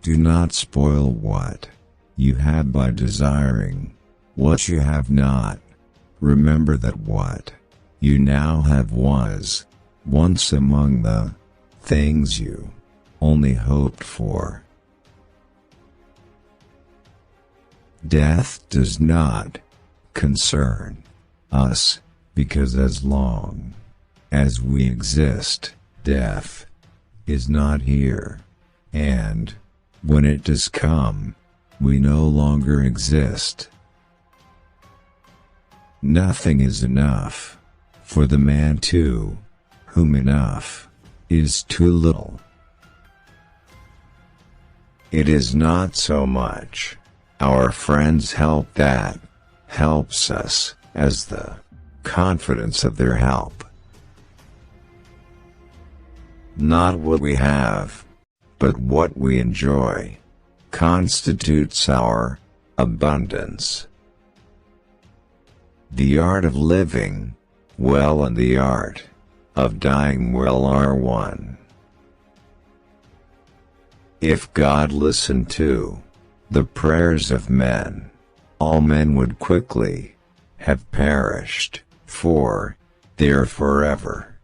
Do not spoil what you have by desiring what you have not. Remember that what you now have was once among the things you only hoped for. Death does not concern us, because as long as we exist, death is not here, and when it does come, we no longer exist. Nothing is enough for the man to whom enough is too little. It is not so much our friends' help that helps us as the confidence of their help. Not what we have, but what we enjoy, constitutes our abundance. The art of living well and the art of dying well are one. If God listened to the prayers of men, all men would quickly have perished, for they are forever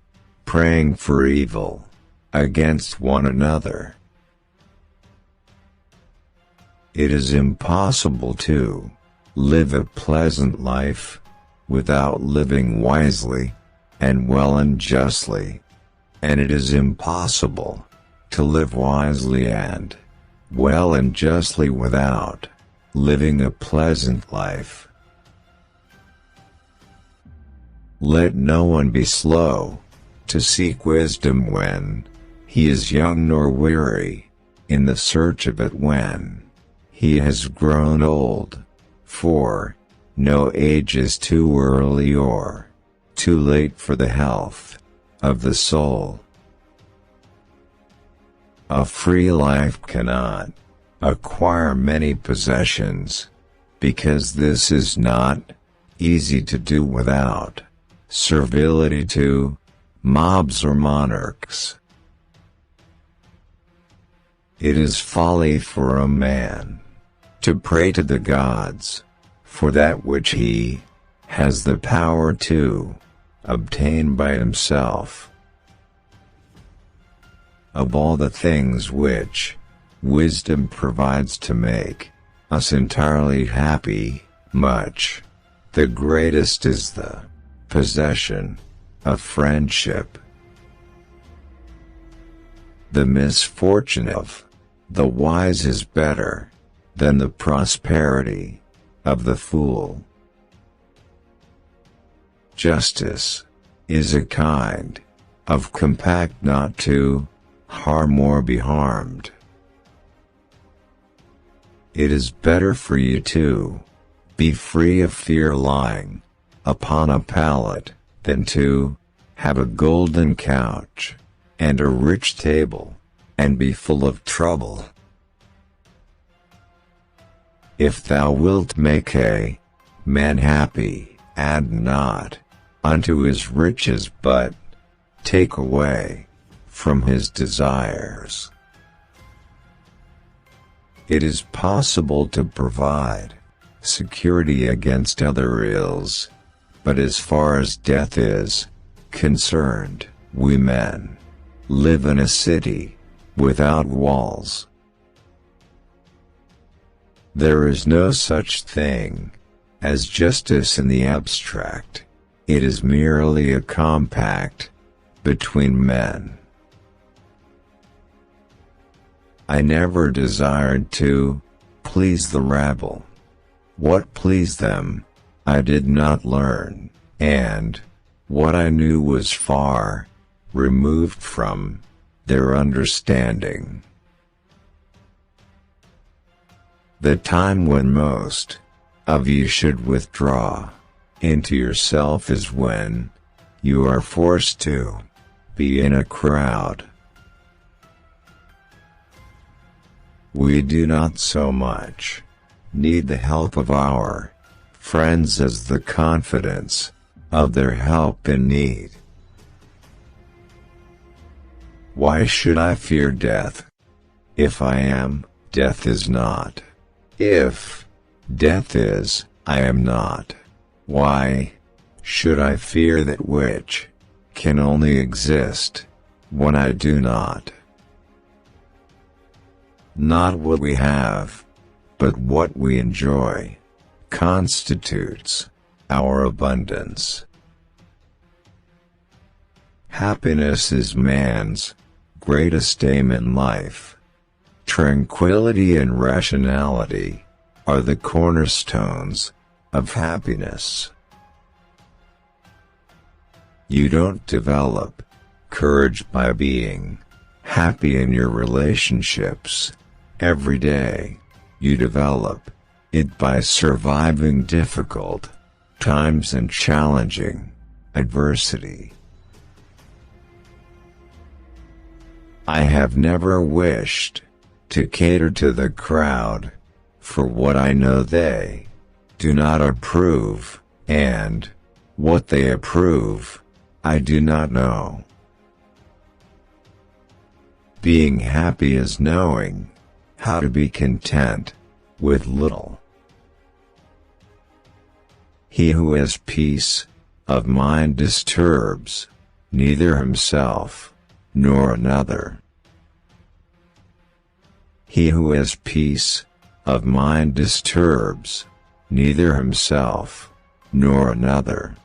praying for evil against one another. It is impossible to live a pleasant life without living wisely and well and justly, and it is impossible to live wisely and well and justly without living a pleasant life. Let no one be slow to seek wisdom when he is young, nor weary in the search of it when he has grown old, for no age is too early or too late for the health of the soul. A free life cannot acquire many possessions, because this is not easy to do without servility to mobs or monarchs. It is folly for a man to pray to the gods for that which he has the power to obtain by himself. Of all the things which wisdom provides to make us entirely happy, much the greatest is the possession of friendship. The misfortune of the wise is better than the prosperity of the fool. Justice is a kind of compact not to harm or be harmed. It is better for you to be free of fear lying upon a pallet than to have a golden couch and a rich table and be full of trouble. If thou wilt make a man happy, add not unto his riches, but take away from his desires. It is possible to provide security against other ills, but as far as death is concerned, we men live in a city without walls. There is no such thing as justice in the abstract. It is merely a compact between men. I never desired to please the rabble. What pleased them, I did not learn, and what I knew was far removed from their understanding. The time when most of you should withdraw into yourself is when you are forced to be in a crowd. We do not so much need the help of our friends as the confidence of their help in need. Why should I fear death, if I am death is not. If death is, I am not. Why should I fear that which can only exist when I do not? Not what we have, but what we enjoy, constitutes our abundance. Happiness is man's greatest aim in life. Tranquility and rationality are the cornerstones of happiness. You don't develop courage by being happy in your relationships every day. You develop it by surviving difficult times and challenging adversity. I have never wished to cater to the crowd for what I know they do not approve, and what they approve, I do not know. Being happy is knowing how to be content with little. He who has peace of mind disturbs neither himself nor another. He who has peace of mind disturbs neither himself nor another.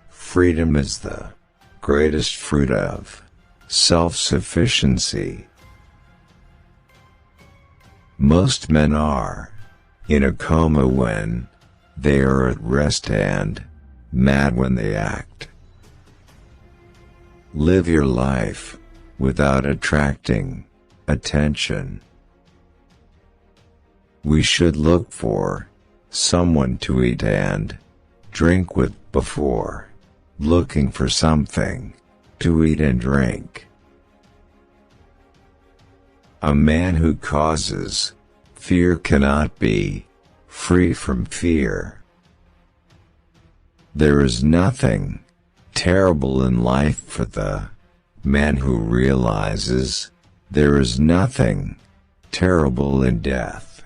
Freedom is the greatest fruit of self-sufficiency. Most men are in a coma when they are at rest and mad when they act. Live your life without attracting attention. We should look for someone to eat and drink with before looking for something to eat and drink. A man who causes fear cannot be free from fear. There is nothing terrible in life for the man who realizes there is nothing terrible in death.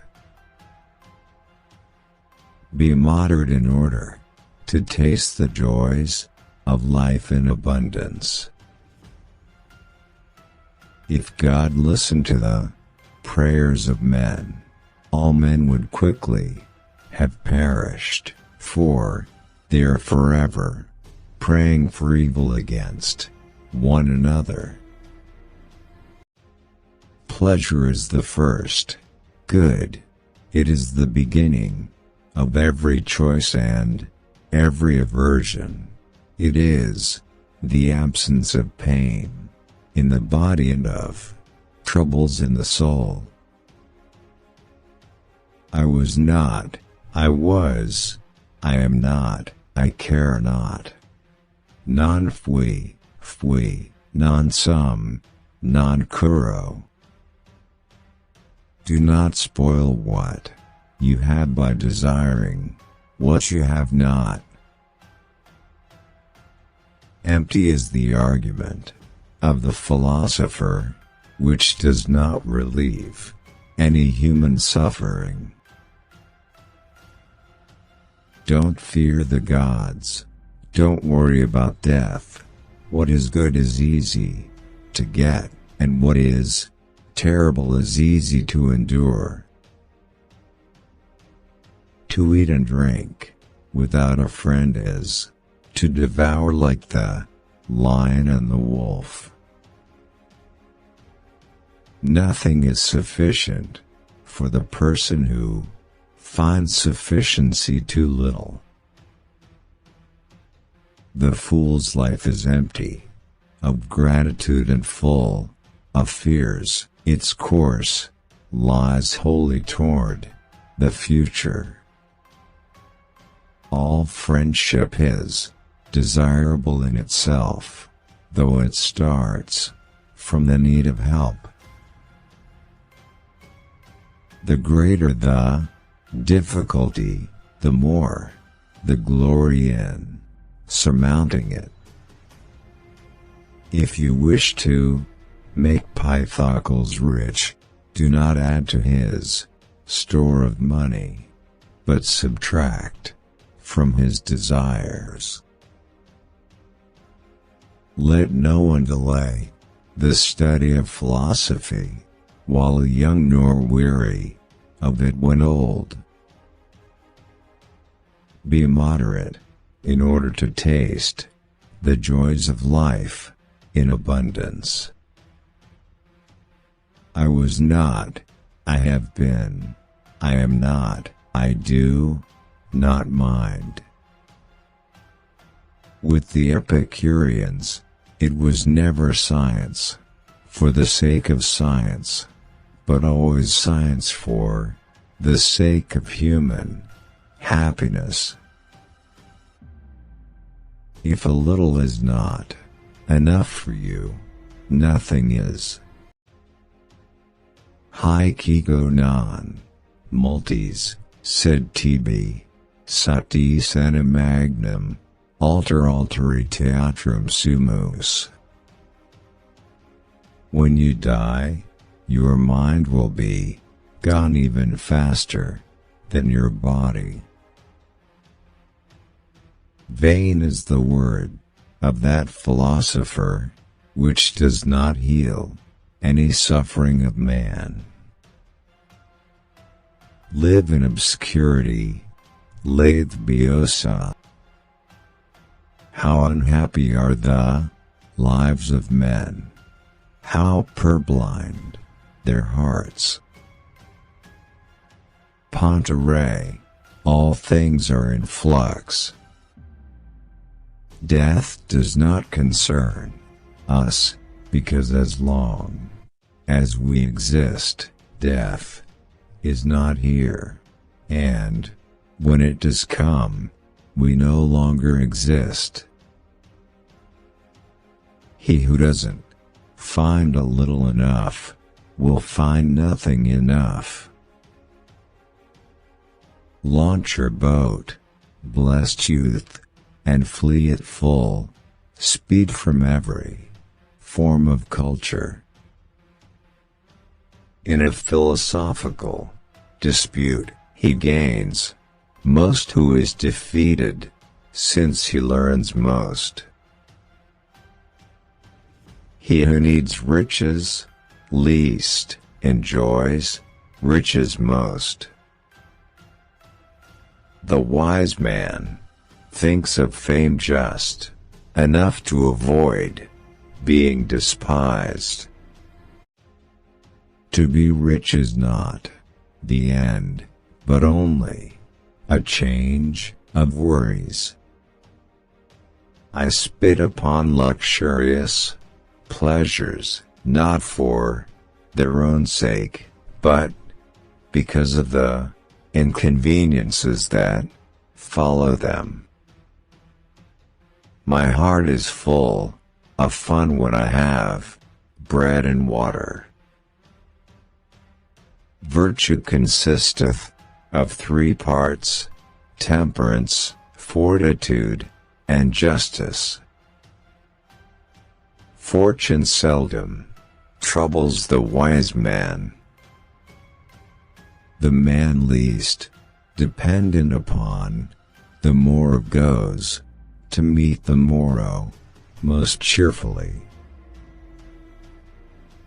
Be moderate in order to taste the joys of life in abundance. If God listened to the prayers of men, all men would quickly have perished, for they are forever praying for evil against one another. Pleasure is the first good. It is the beginning of every choice and every aversion. It is the absence of pain in the body and of troubles in the soul. I was not, I was, I am not, I care not. Non fui, fui, non sum, non curo. Do not spoil what you have by desiring what you have not. Empty is the argument of the philosopher, which does not relieve any human suffering. Don't fear the gods. Don't worry about death. What is good is easy to get, and what is terrible is easy to endure. To eat and drink without a friend is to devour like the lion and the wolf. Nothing is sufficient for the person who finds sufficiency too little. The fool's life is empty of gratitude and full of fears. Its course lies wholly toward the future. All friendship is desirable in itself, though it starts from the need of help. The greater the difficulty, the more the glory in surmounting it. If you wish to make Pythocles rich, Do not add to his store of money, but subtract from his desires. Let no one delay the study of philosophy, while young nor weary of it when old. Be moderate, in order to taste the joys of life in abundance. I was not, I have been, I am not, I do not mind. With the Epicureans, it was never science for the sake of science, but always science for the sake of human happiness. If a little is not enough for you, nothing is. Haec ego non multis, sed tibi, sati sane magnum, alter alteri theatrum sumus. When you die, your mind will be gone even faster than your body. Vain is the word of that philosopher which does not heal any suffering of man. Live in obscurity, lathe biosa. How unhappy are the lives of men! How purblind their hearts! Pontere, all things are in flux. Death does not concern us, because as long as we exist, death is not here, and when it does come, we no longer exist. He who doesn't find a little enough will find nothing enough. Launch your boat, blessed youth, and flee at full speed from every form of culture. In a philosophical dispute, he gains most who is defeated, since he learns most. He who needs riches least enjoys riches most. The wise man thinks of fame just enough to avoid being despised. To be rich is not the end, but only a change of worries. I spit upon luxurious pleasures, not for their own sake, but because of the inconveniences that follow them. My heart is full of fun when I have bread and water. Virtue consisteth of three parts: temperance, fortitude, and justice. Fortune seldom troubles the wise man. The man least dependent upon the morrow goes to meet the morrow most cheerfully.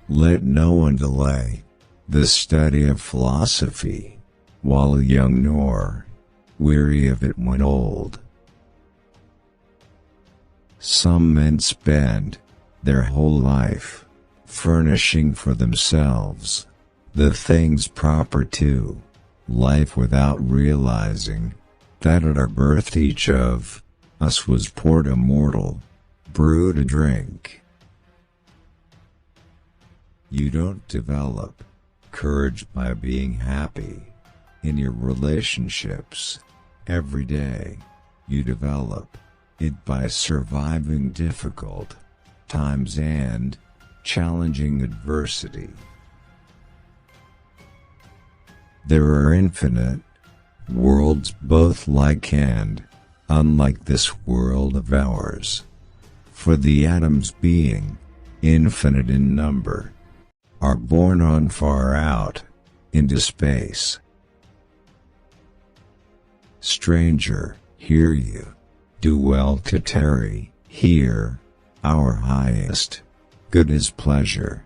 Let no one delay the study of philosophy, while young nor weary of it when old. Some men spend their whole life furnishing for themselves the things proper to life without realizing that at our birth each of us was poured a mortal brew to drink. You don't develop courage by being happy in your relationships every day. You develop it by surviving difficult times and challenging adversity. There are infinite worlds both like and unlike this world of ours, for the atoms being infinite in number, are borne on far out into space. Stranger, hear you. Do well to tarry here. Our highest good is pleasure.